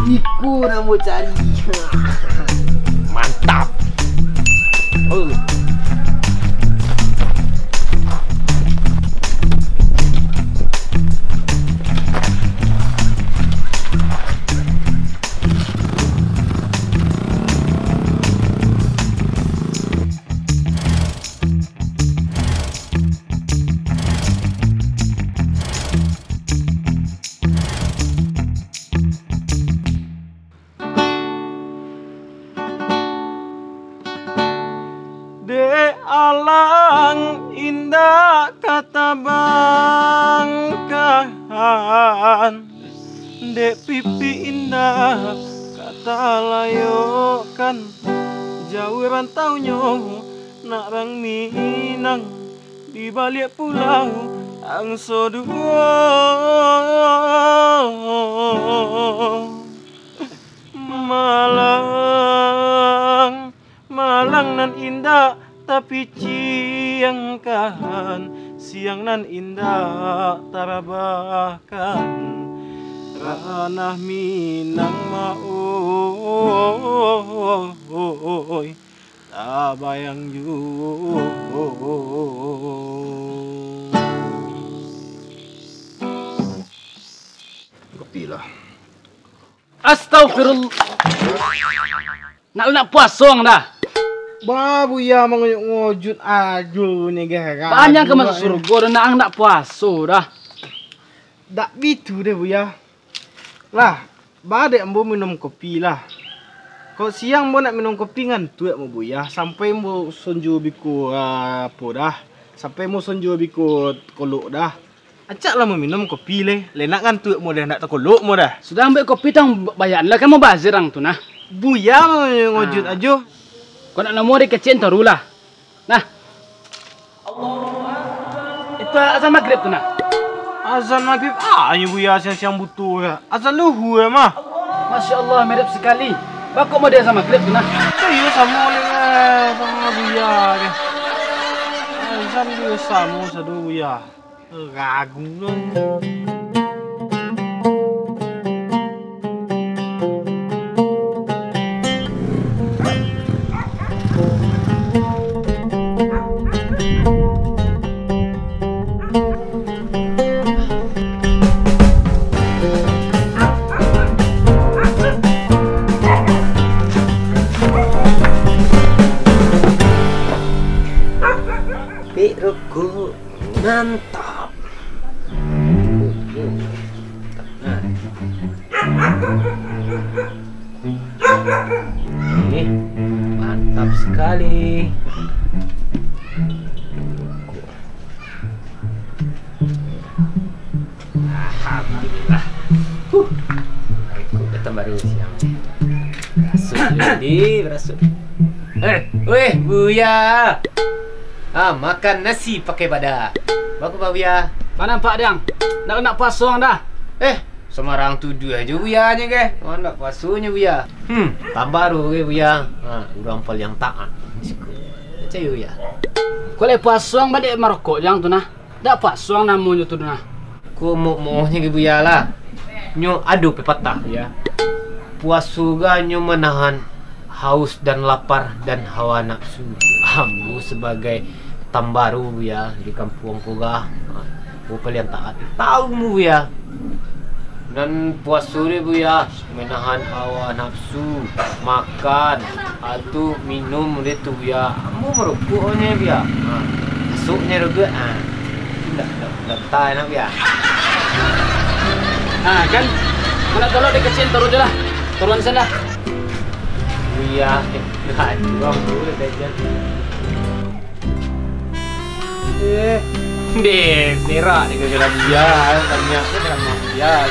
Iku nak mau cari. Mantap. Alang indah kata bangkahan, dek pipi indah kata layokan, jauh rantaunya nak rang Minang di balik pulau angso dua. Malang nan indah tapi ciangkan, siang nan indah tarabahkan, ranah Minang maoy tabayang ju. Kopi lah. Astagfirullah. Nak puasong dah. Babu ya ngojut aju nih gara. Banyak ke masuk surga dan nak puaso dah. Dak bitu deh bu ya. Lah, badek ambo minum kopi lah. Kau siang mau nak minum kopi ngantuk mau bu ya. Sampai mau sonjo biku apa dah. Sampai mau sonjo biku kolok dah. Acak lah mau minum kopi leh. Lenak ngantuk mau dah nak terkolok mau dah. Sudah ambil kopi tang bayan lah kan mau bazir ang tu nah. Bu ya mau ngojut aju. Kau nak nomor kecil tarulah. Nah. Itu azan maghrib tu nah. Azan maghrib ini bu ya siang-siang butuh ya. Azan luhur ya mah. Masya Allah mirip sekali. Bakok mau dia azan maghrib tu nah. Iya sama oleh sama bu ya. Azan dia sama sadu bu ya. Ragu dong. Piruku mantap. Mantap sekali. Alhamdulillah. Aku datang baru siang. Berasuk jadi berasuk. Weh, Buya. Makan nasi pakai badak. Bagus Pak Buya. Mana Pak Diang? Nak puasong dah. Semarang tuduh aja Buya nya ke. Nak puasunya Buya. Baru ke Buya. Orang paling taat. Percaya Buya. Kalau puasong badek merokok yang tu nah. Dak puasong namanya tu nah. Ku mau-maunya ke Buya lah. Nyo adu pepatah ya. Puasu ga nyo menahan haus dan lapar dan hawa nafsu. Ambu sebagai tambaru ya di kampung Puga. Bu paling taat. Tahu mu ya. Dan puasa ni bu ya menahan hawa nafsu, makan, atau minum itu ya. Mu merokoknya ya. Masuknya juga. Dah tahu nak ya. Kan mana kalau dikecil turun je lah. Turun sana. Iya, dah jual dulu dah. Berak ni kena biar, tanya aku kena biar.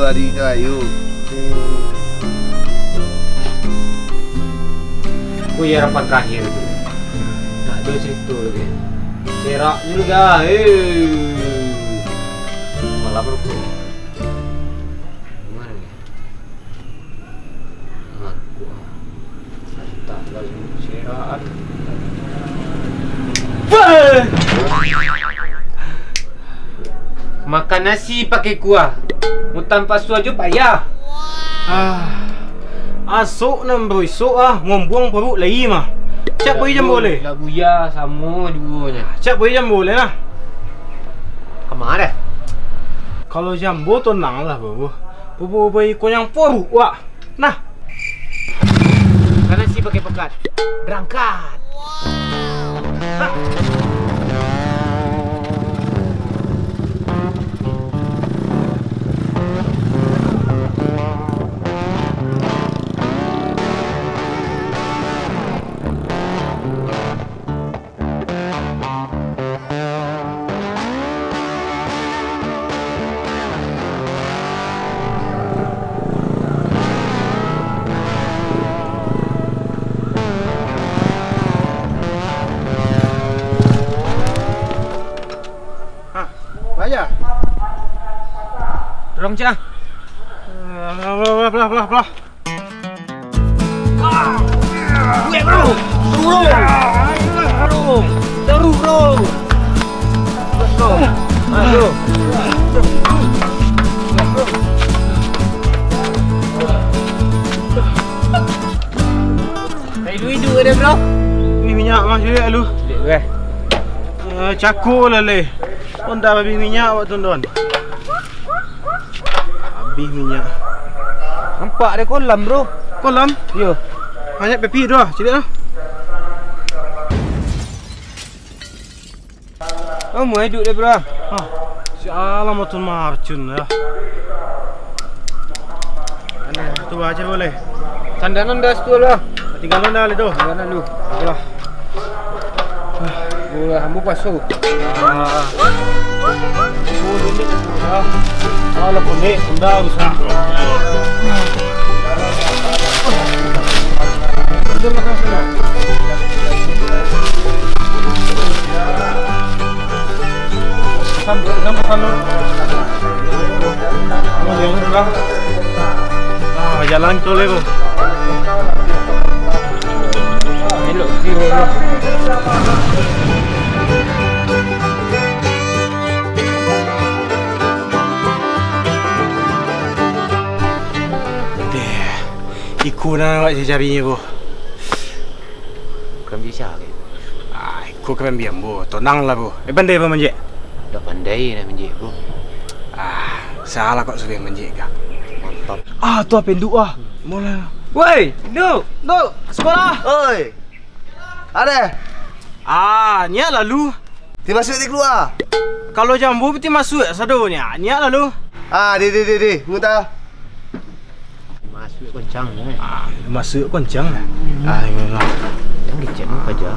hari kayu. Aku ya harapan terakhir tu. Nak ada cerita lagi. Serak juga. Malah berapa? Mana ni? Aku tak lagi serakan. Makan nasi pakai kuah. Mu tanpa suaju payah. Asuk nam bro, esok ngomong perut lagi mah. Cak boleh jam boleh. Lah buya sama duanya. Cak boleh jam boleh lah. Kemana dah? Kalau jambo tenang lah bro. Bobo bayi kau yang perut wak. Nah. Makan nasi pakai pekat. Berangkat. Aja. Dorong cah. Belah. Gue bro. Terus bro. Let's go. Ayo. Kayak duit ada bro. Ni minyak mah juga lu. Weh. Cakul lah le. Honda habis minyak awak tuan-tuan. Habis minyak. Nampak ada kolam bro. Kolam? Yo. Banyak pepi tu lah. Cik lah. Oh, mau hidup dia bro. Sialah motor marcun lah. Mana tu aja boleh. Sandanan dah setua lah. Tinggalan dah tu. Sandanan lu. Ayolah. Boleh ambu pasu. Kalau ponek, dah rusak. Sudah makan semua. Sampai makan lu. Mau yang berapa? Jalan tol itu. Elok kiri bro. Ikut nak awak carinya bu. Bukan bisa ke? Ikut kan biam bu. Tenang lah bu. Pandai apa manjek? Dah pandai nak menjek bro. Salah kok sudah manjek kak. Mantap. Tu apa induk Mula. Woi, Duk. Sekolah. Oi. Ada. Nyak lalu. Ti masuk ti keluar. Kalau jambu peti masuk sadonya. Nyak lalu. Di. Muta. Masuk kencang ni. Masuk kencang. Ayolah. Yang dicek apa aja.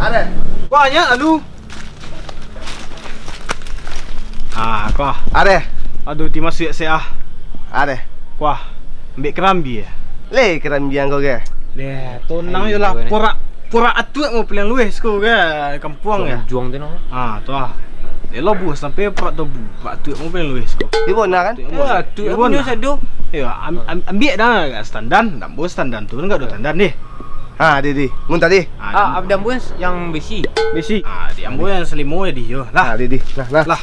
Ada. Wah, nyak lalu. Kau. Ada. Aduh, ti masuk saya. Ada. Wah, ambil kerambi ya. Le kerambian kau ke? Tonang je lah. Pura atuak mau pilihan lues kau ke kampung ya. Juang tu no. Tu lah. Dia lobuh sampai pura tobu. Pura atuak mau pilihan lues kau. Di bona kan? Ya, tu punya sadu. Ya, ambil dah standar. Nampu standar tu enggak ada standar ni. Di. Muntah di. Abdan pun yang besi. Besi. Di ambo yang selimo ya di yo. Lah, Di. Nah.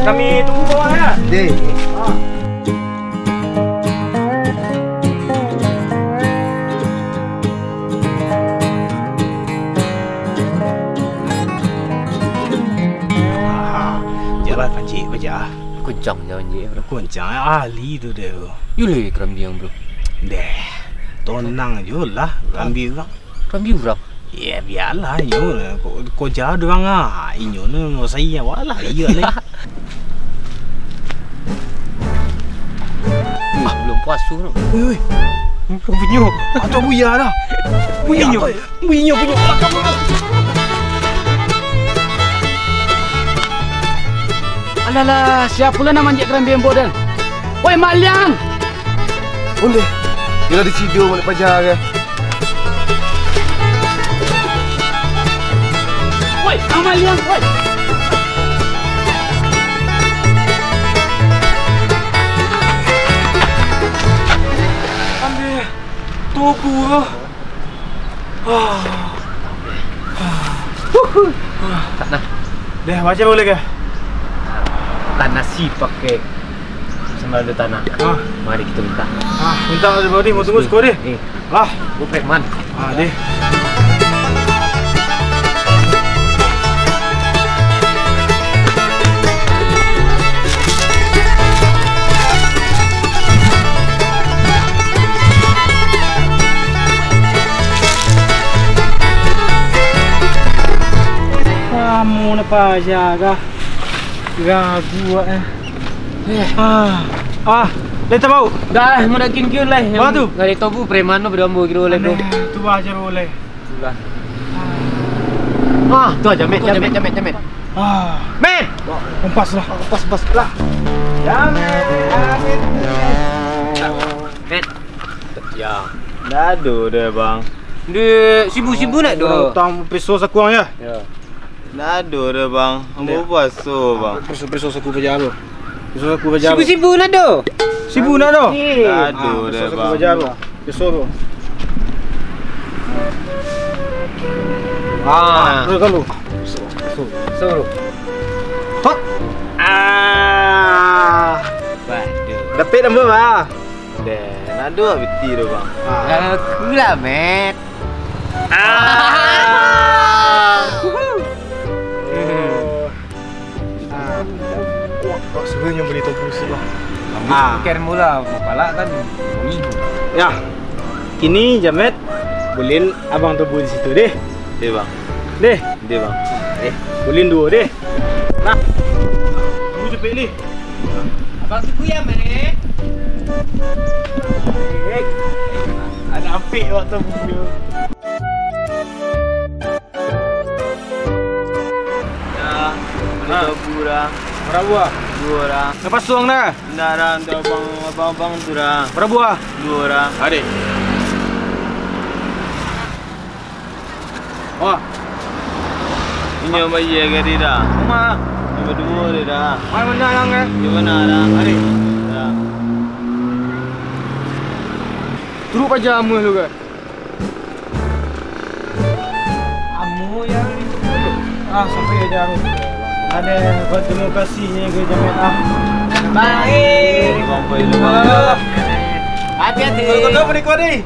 Kami tunggu bawah ya. Di. Jalan pancik baca. Kencang je menjek bro. Kuncang ahli tu dia. Yule kerambiang bro. Tonang je lah. Ambil orang. Kerambi urang. Ya biarlah yo. Kau jauh doang Inyo ni saya walah iya ni. Belum puas tu no. Woi. Bunyi. Atau buya dah. Bunyi punya. Lah, siapa pula nama Jek Kerambi Embo dan? Woi, Maliang! Onde. Dia di sido balik pajar ke. Woi, Maliang, woi. Ambil tobu lah. Tak nak. Deh, baca boleh ke? Tanah si pakai sambal ada tanah. Mari kita minta. Minta ada body, mau tunggu skor deh. Lah, Gue preman. deh. Kamu apa jaga? Gagu Leta bau. Dah, mau nak kin lah. Apa tu? Dari tobu preman lo berdombo kira boleh bro. Tu baca boleh. Itulah. Tu aja met. Met. Kompas lah. Pas lah. Met. Ya. Dado deh bang. Dia sibu-sibu nak doh. Tang peso sakuang ya. Ya. Nado deh bang, ambo baso bang. Peso saku bajalo. Peso saku bajalo. Sibu-sibu nak doh. Sibu nak doh. Nado deh Peso saku bang. bajalo. Peso tu. Kalau. Suruh. Hot. Waduh. Dapat ambo bah. Deh, nado abiti deh bang. Aku lah met. Kok sebenarnya beli topu sih lah. Kira mula mau palak kan. Ya. Kini Jamet boleh abang topu di situ deh. Deh bang, Deh. deh bang. Boleh dua deh. Nah. Tunggu cepet ni. Abang suku ya met. Ada apik waktu topu. Ya, beli pura. Berapa buah? 2 orang. Lepas suang dah. Nara untuk abang tu dah. Berapa buah? 2 orang. Adik. Wah, Ini yang bayi ke dia dah. rumah. Yang berdua dia dah. Mana benda yang ke? Di mana dah? Adik. Dah. Turut pajamu tu ke? Amu yang Sampai aja aku. Ada buat terima kasihnya ke Jamet baik. Bang bayi lu bang. Hati-hati. Kau berikut ni.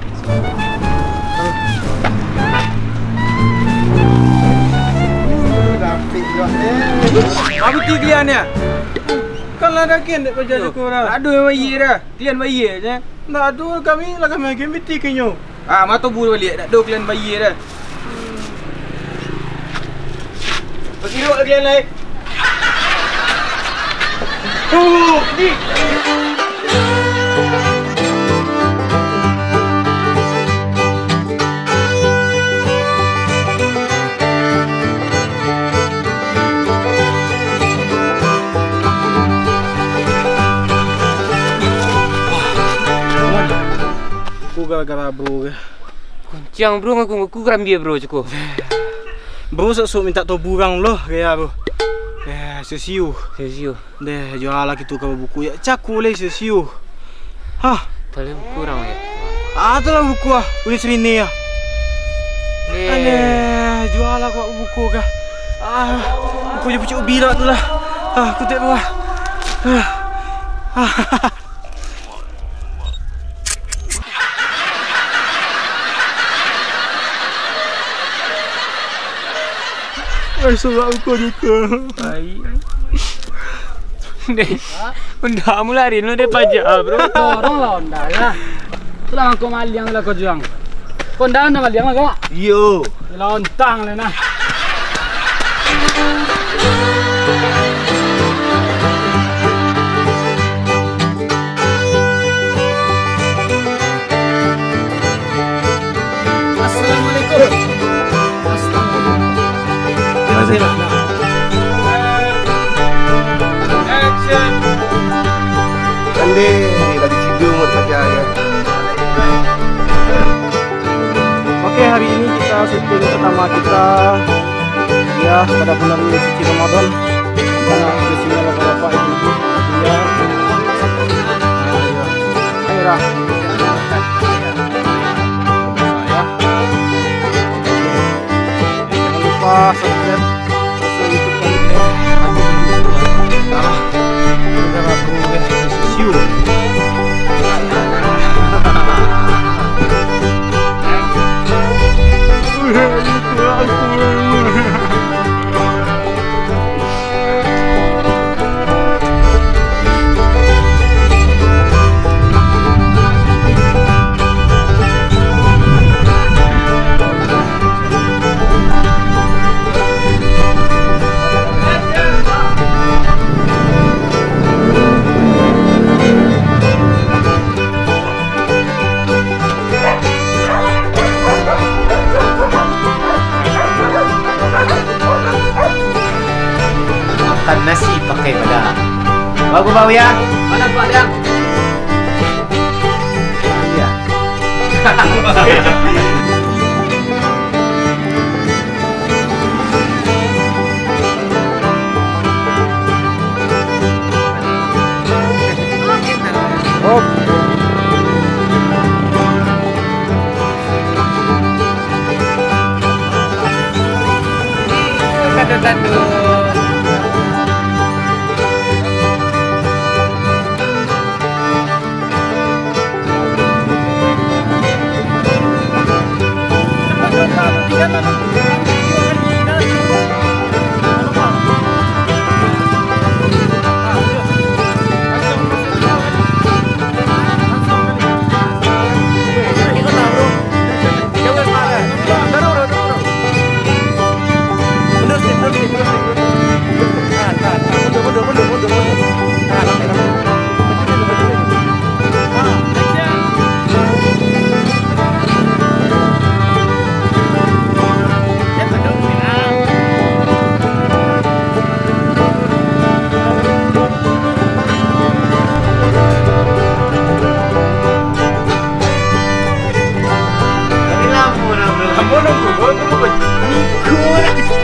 Apa tu kalian ya? Kan ada kian dek kerja sekolah. Aduh yang bayi dah. Kalian bayi je. Nak ada kami lah kami game biti kenyo. Mata bulu balik. Tak ada kalian bayi dah. Berkiruk lagi yang lain. Ni. Aku gara-gara bro ke. Kuncang bro aku Kerambi bro cukup. Bro sok minta tobu bang loh kaya bro. Sesiu. Sesio. Deh jual lagi tu kau buku ya. Caku leh sesiu. Hah. Paling kurang ya. Tu lah buku ah. Boleh serini ya. Aneh jual lah kau buku kah. Buku je pucuk ubi lah tu lah. Aku tak bawah. Surat buku juga. Baik. Deh. Unda mu lari lu dia pajak bro. Orang lah onda lah. Itulah aku Maliang lah kau juang. Kau dah nak Maliang lah kau? Yo. Lontang lah nah. Assalamualaikum. Assalamualaikum. Boleh, lagi video mau dipercaya. Oke, hari ini kita syuting pertama kita ya pada bulan suci Ramadan. Karena spesialnya bapak-bapak ibu-ibu ya. Ayo Rah. Jangan lupa subscribe YouTube kami. Udah aku see you. Makan nasi pakai badang. Bagus bau ya? Mana Pak Liang? Iya. Oh. Tandu-tandu. Nico.